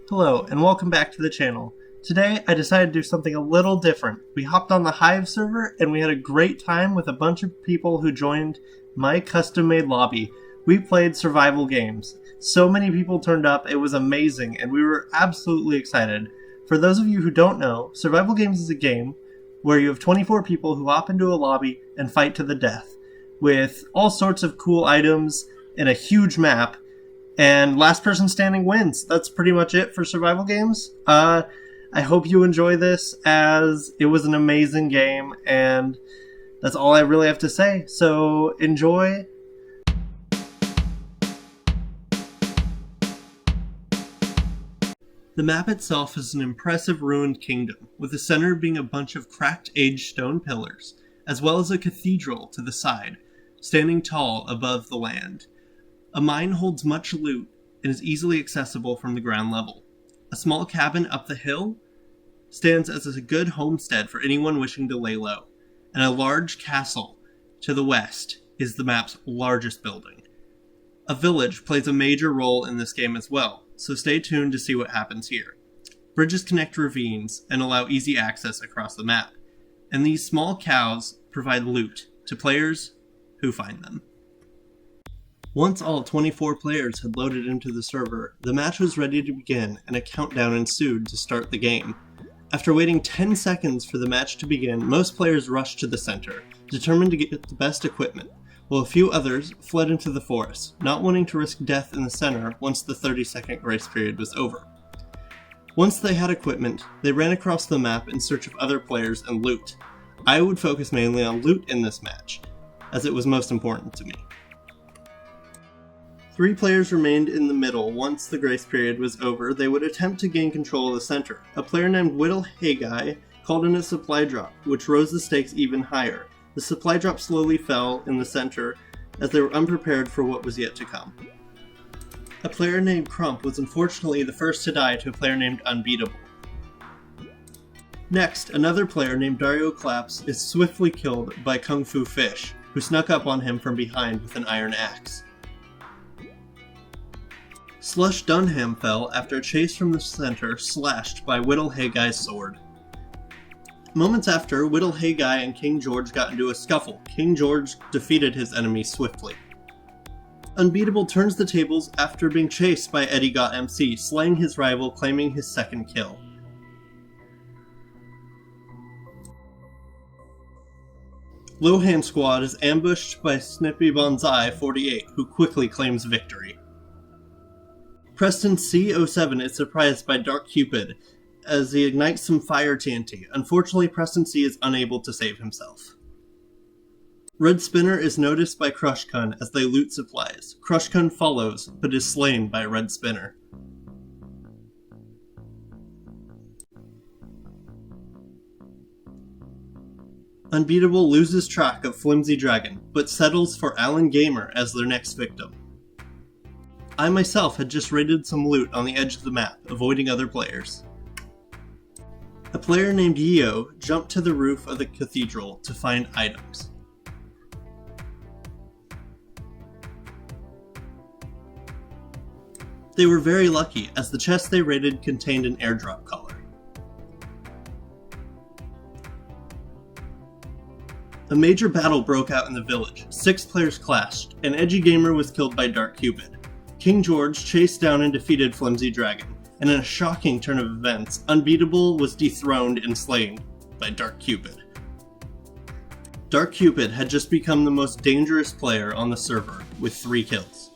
Hello, and welcome back to the channel. Today, I decided to do something a little different. We hopped on the HIVE server, and we had a great time with a bunch of people who joined my custom-made lobby. We played survival games. So many people turned up, it was amazing, and we were absolutely excited. For those of you who don't know, survival games is a game where you have 24 people who hop into a lobby and fight to the death, with all sorts of cool items and a huge map. And last person standing wins. That's pretty much it for survival games. I hope you enjoy this, as it was an amazing game, and that's all I really have to say. So enjoy. The map itself is an impressive ruined kingdom, with the center being a bunch of cracked aged stone pillars, as well as a cathedral to the side, standing tall above the land. A mine holds much loot and is easily accessible from the ground level. A small cabin up the hill stands as a good homestead for anyone wishing to lay low, and a large castle to the west is the map's largest building. A village plays a major role in this game as well, so stay tuned to see what happens here. Bridges connect ravines and allow easy access across the map, and these small cows provide loot to players who find them. Once all 24 players had loaded into the server, the match was ready to begin and a countdown ensued to start the game. After waiting 10 seconds for the match to begin, most players rushed to the center, determined to get the best equipment, while a few others fled into the forest, not wanting to risk death in the center once the 30-second grace period was over. Once they had equipment, they ran across the map in search of other players and loot. I would focus mainly on loot in this match, as it was most important to me. 3 players remained in the middle. Once the grace period was over, they would attempt to gain control of the center. A player named Whittle Haggai called in a supply drop, which rose the stakes even higher. The supply drop slowly fell in the center, as they were unprepared for what was yet to come. A player named Crump was unfortunately the first to die to a player named Unbeatable. Next, another player named Dario Claps is swiftly killed by Kung Fu Fish, who snuck up on him from behind with an iron axe. Slush Dunham fell after a chase from the center slashed by Whittle Haggai's sword. Moments after, Whittle Haggai and King George got into a scuffle. King George defeated his enemy swiftly. Unbeatable turns the tables after being chased by HIVE.MC, slaying his rival, claiming his second kill. Lohan Squad is ambushed by Snippy Bonsai 48, who quickly claims victory. Preston C07 is surprised by Dark Cupid as he ignites some fire TNT. Unfortunately, Preston C is unable to save himself. Red Spinner is noticed by Crushcun as they loot supplies. Crushcun follows, but is slain by Red Spinner. Unbeatable loses track of Flimsy Dragon, but settles for Alan Gamer as their next victim. I myself had just raided some loot on the edge of the map, avoiding other players. A player named Yeo jumped to the roof of the cathedral to find items. They were very lucky, as the chest they raided contained an airdrop collar. A major battle broke out in the village. 6 players clashed, and Edgy Gamer was killed by Dark Cupid. King George chased down and defeated Flimsy Dragon, and in a shocking turn of events, Unbeatable was dethroned and slain by Dark Cupid. Dark Cupid had just become the most dangerous player on the server, with 3 kills.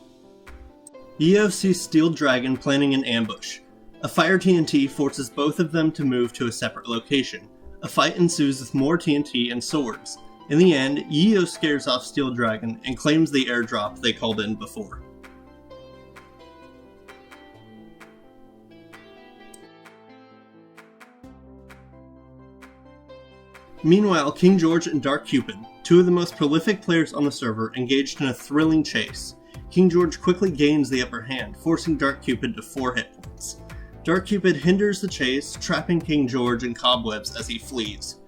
Yeo sees Steel Dragon planning an ambush. A fire TNT forces both of them to move to a separate location. A fight ensues with more TNT and swords. In the end, Yeo scares off Steel Dragon and claims the airdrop they called in before. Meanwhile, King George and Dark Cupid, 2 of the most prolific players on the server, engaged in a thrilling chase. King George quickly gains the upper hand, forcing Dark Cupid to 4 hit points. Dark Cupid hinders the chase, trapping King George in cobwebs as he flees.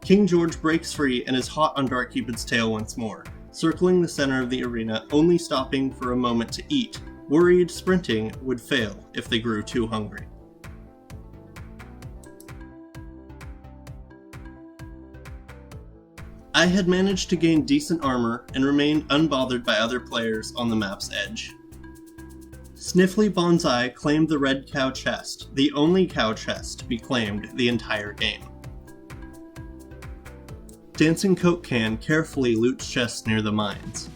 King George breaks free and is hot on Dark Cupid's tail once more, circling the center of the arena, only stopping for a moment to eat, worried sprinting would fail if they grew too hungry. I had managed to gain decent armor and remained unbothered by other players on the map's edge. Sniffly Bonsai claimed the red cow chest, the only cow chest to be claimed the entire game. Dancing Coke Can carefully loots chests near the mines.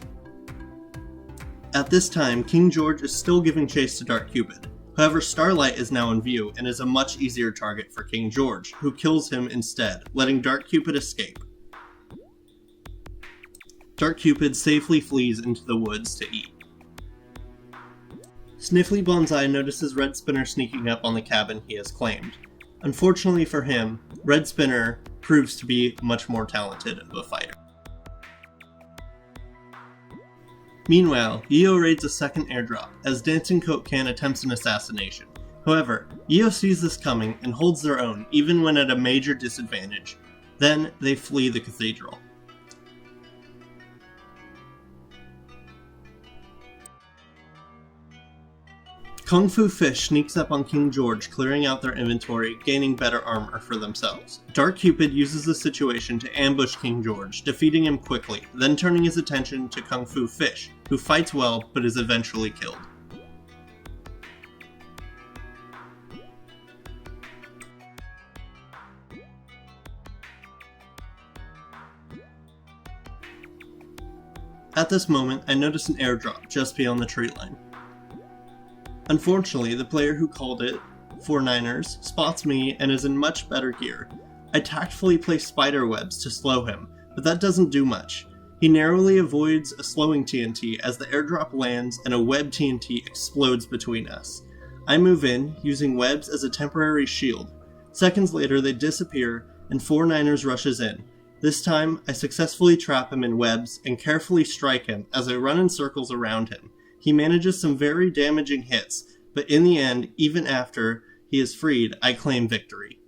At this time, King George is still giving chase to Dark Cupid. However, Starlight is now in view and is a much easier target for King George, who kills him instead, letting Dark Cupid escape. Dark Cupid safely flees into the woods to eat. Sniffly Bonsai notices Red Spinner sneaking up on the cabin he has claimed. Unfortunately for him, Red Spinner proves to be much more talented of a fighter. Meanwhile, Io raids a second airdrop as Dancing Coke Can attempts an assassination. However, Io sees this coming and holds their own even when at a major disadvantage. Then they flee the cathedral. Kung Fu Fish sneaks up on King George, clearing out their inventory, gaining better armor for themselves. Dark Cupid uses the situation to ambush King George, defeating him quickly, then turning his attention to Kung Fu Fish, who fights well but is eventually killed. At this moment, I notice an airdrop just beyond the tree line. Unfortunately, the player who called it, 49ers, spots me and is in much better gear. I tactfully place spider webs to slow him, but that doesn't do much. He narrowly avoids a slowing TNT as the airdrop lands and a web TNT explodes between us. I move in, using webs as a temporary shield. Seconds later, they disappear and 49ers rushes in. This time, I successfully trap him in webs and carefully strike him as I run in circles around him. He manages some very damaging hits, but in the end, even after he is freed, I claim victory.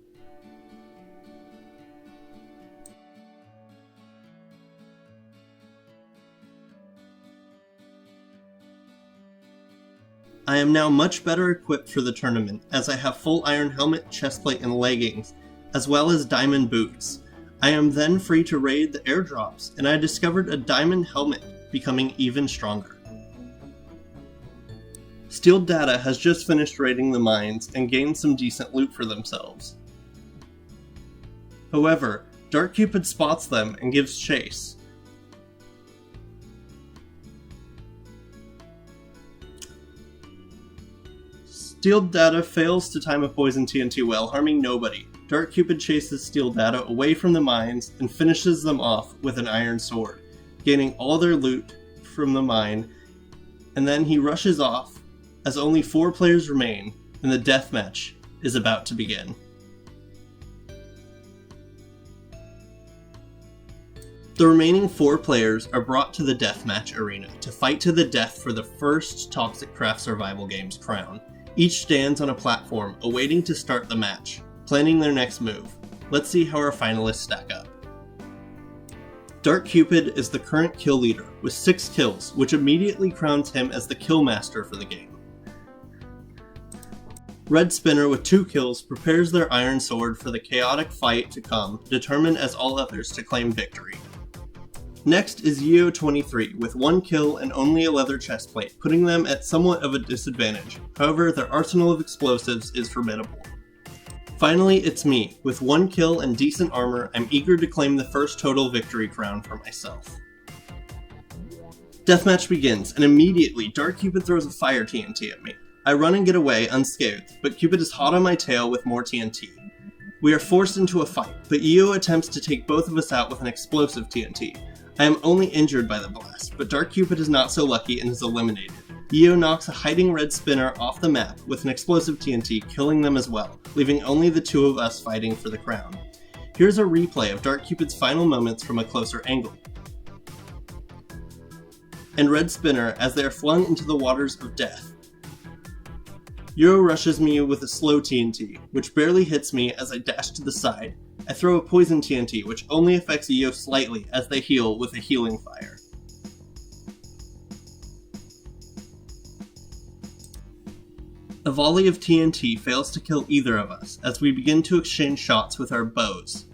I am now much better equipped for the tournament, as I have full iron helmet, chestplate, and leggings, as well as diamond boots. I am then free to raid the airdrops, and I discovered a diamond helmet, becoming even stronger. Steel Data has just finished raiding the mines and gained some decent loot for themselves. However, Dark Cupid spots them and gives chase. Steel Data fails to time a poison TNT well, harming nobody. Dark Cupid chases Steel Data away from the mines and finishes them off with an iron sword, gaining all their loot from the mine, and then he rushes off as only 4 players remain and the deathmatch is about to begin. The remaining 4 players are brought to the deathmatch arena to fight to the death for the first TOXICRAFT survival game's crown. Each stands on a platform awaiting to start the match, planning their next move. Let's see how our finalists stack up. Dark Cupid is the current kill leader with 6 kills, which immediately crowns him as the kill master for the game. Red Spinner with 2 kills prepares their iron sword for the chaotic fight to come, determined as all others to claim victory. Next is Yeo23 with 1 kill and only a leather chestplate, putting them at somewhat of a disadvantage. However, their arsenal of explosives is formidable. Finally, it's me. With 1 kill and decent armor, I'm eager to claim the first total victory crown for myself. Deathmatch begins, and immediately Dark Cupid throws a fire TNT at me. I run and get away unscathed, but Cupid is hot on my tail with more TNT. We are forced into a fight, but Io attempts to take both of us out with an explosive TNT. I am only injured by the blast, but Dark Cupid is not so lucky and is eliminated. Io knocks a hiding Red Spinner off the map with an explosive TNT, killing them as well, leaving only the 2 of us fighting for the crown. Here's a replay of Dark Cupid's final moments from a closer angle. And Red Spinner as they are flung into the waters of death. Euro rushes me with a slow TNT, which barely hits me as I dash to the side. I throw a poison TNT, which only affects Io slightly as they heal with a healing fire. A volley of TNT fails to kill either of us as we begin to exchange shots with our bows.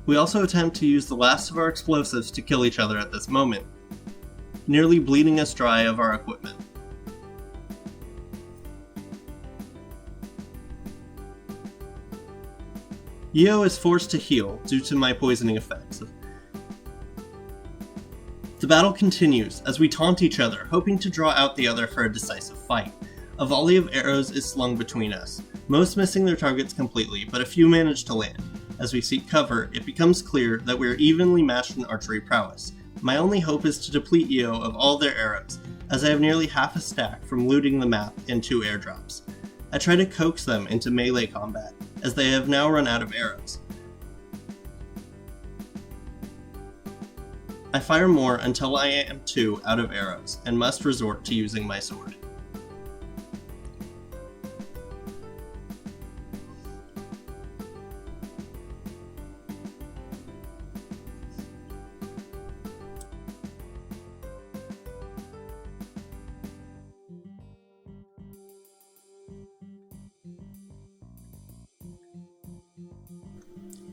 We also attempt to use the last of our explosives to kill each other at this moment, nearly bleeding us dry of our equipment. Io is forced to heal due to my poisoning effects. The battle continues as we taunt each other, hoping to draw out the other for a decisive fight. A volley of arrows is slung between us, most missing their targets completely, but a few manage to land. As we seek cover, it becomes clear that we are evenly matched in archery prowess. My only hope is to deplete Io of all their arrows, as I have nearly half a stack from looting the map in 2 airdrops. I try to coax them into melee combat, as they have now run out of arrows. I fire more until I am 2 out of arrows, and must resort to using my sword.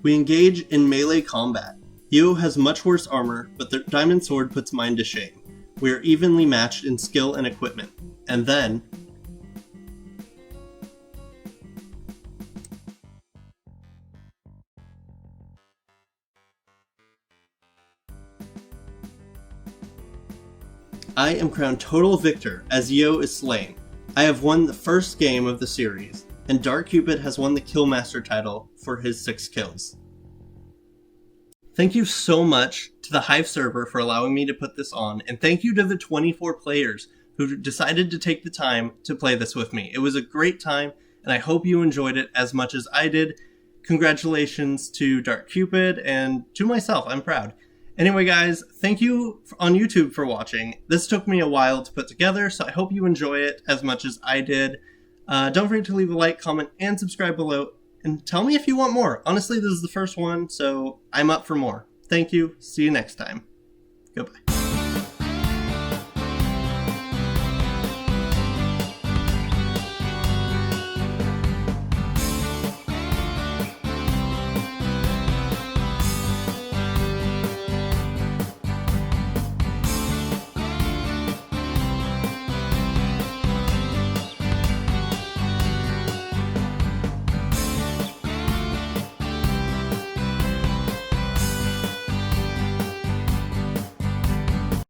We engage in melee combat. Io has much worse armor, but their diamond sword puts mine to shame. We are evenly matched in skill and equipment. And then... I am crowned total victor as Io is slain. I have won the first game of the series, and Dark Cupid has won the Killmaster title for his 6 kills. Thank you so much to the Hive server for allowing me to put this on, and thank you to the 24 players who decided to take the time to play this with me. It was a great time, and I hope you enjoyed it as much as I did. Congratulations to Dark Cupid and to myself, I'm proud. Anyway guys, thank you on YouTube for watching. This took me a while to put together, so I hope you enjoy it as much as I did. Don't forget to leave a like, comment, and subscribe below. And tell me if you want more. Honestly, this is the first one, so I'm up for more. Thank you. See you next time. Goodbye.